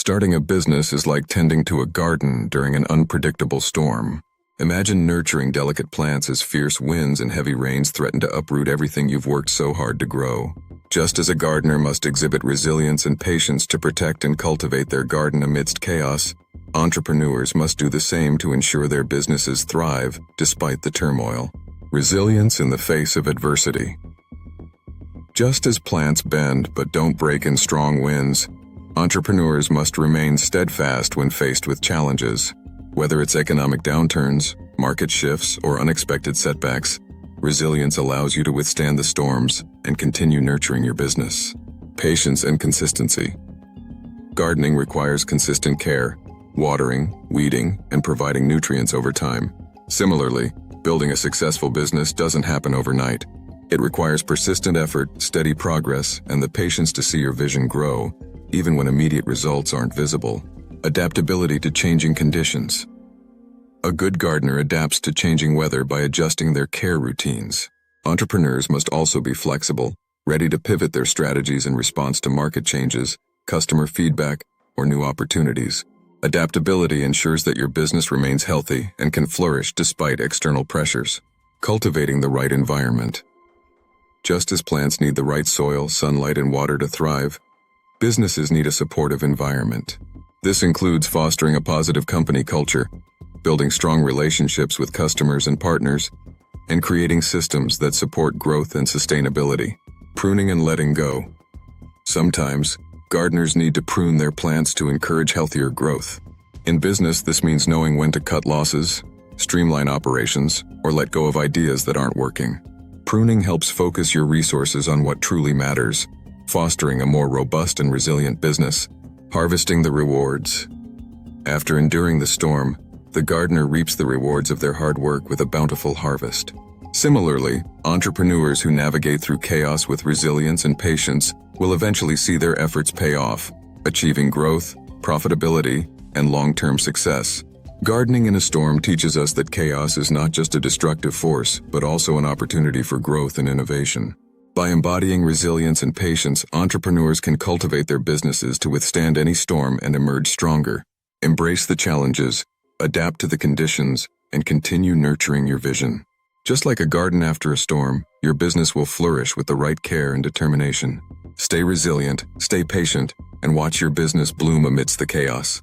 Starting a business is like tending to a garden during an unpredictable storm. Imagine nurturing delicate plants as fierce winds and heavy rains threaten to uproot everything you've worked so hard to grow. Just as a gardener must exhibit resilience and patience to protect and cultivate their garden amidst chaos, entrepreneurs must do the same to ensure their businesses thrive despite the turmoil. Resilience in the face of adversity. Just as plants bend but don't break in strong winds, entrepreneurs must remain steadfast when faced with challenges. Whether it's economic downturns, market shifts, or unexpected setbacks, resilience allows you to withstand the storms and continue nurturing your business. Patience and consistency. Gardening requires consistent care, watering, weeding, and providing nutrients over time. Similarly, building a successful business doesn't happen overnight. It requires persistent effort, steady progress, and the patience to see your vision grow, even when immediate results aren't visible. Adaptability to changing conditions. A good gardener adapts to changing weather by adjusting their care routines. Entrepreneurs must also be flexible, ready to pivot their strategies in response to market changes, customer feedback, or new opportunities. Adaptability ensures that your business remains healthy and can flourish despite external pressures. Cultivating the right environment. Just as plants need the right soil, sunlight, and water to thrive, businesses need a supportive environment. This includes fostering a positive company culture, building strong relationships with customers and partners, and creating systems that support growth and sustainability. Pruning and letting go. Sometimes, gardeners need to prune their plants to encourage healthier growth. In business, this means knowing when to cut losses, streamline operations, or let go of ideas that aren't working. Pruning helps focus your resources on what truly matters, fostering a more robust and resilient business. Harvesting the rewards. After enduring the storm, the gardener reaps the rewards of their hard work with a bountiful harvest. Similarly, entrepreneurs who navigate through chaos with resilience and patience will eventually see their efforts pay off, achieving growth, profitability, and long-term success. Gardening in a storm teaches us that chaos is not just a destructive force, but also an opportunity for growth and innovation. By embodying resilience and patience, entrepreneurs can cultivate their businesses to withstand any storm and emerge stronger. Embrace the challenges, adapt to the conditions, and continue nurturing your vision. Just like a garden after a storm, your business will flourish with the right care and determination. Stay resilient, stay patient, and watch your business bloom amidst the chaos.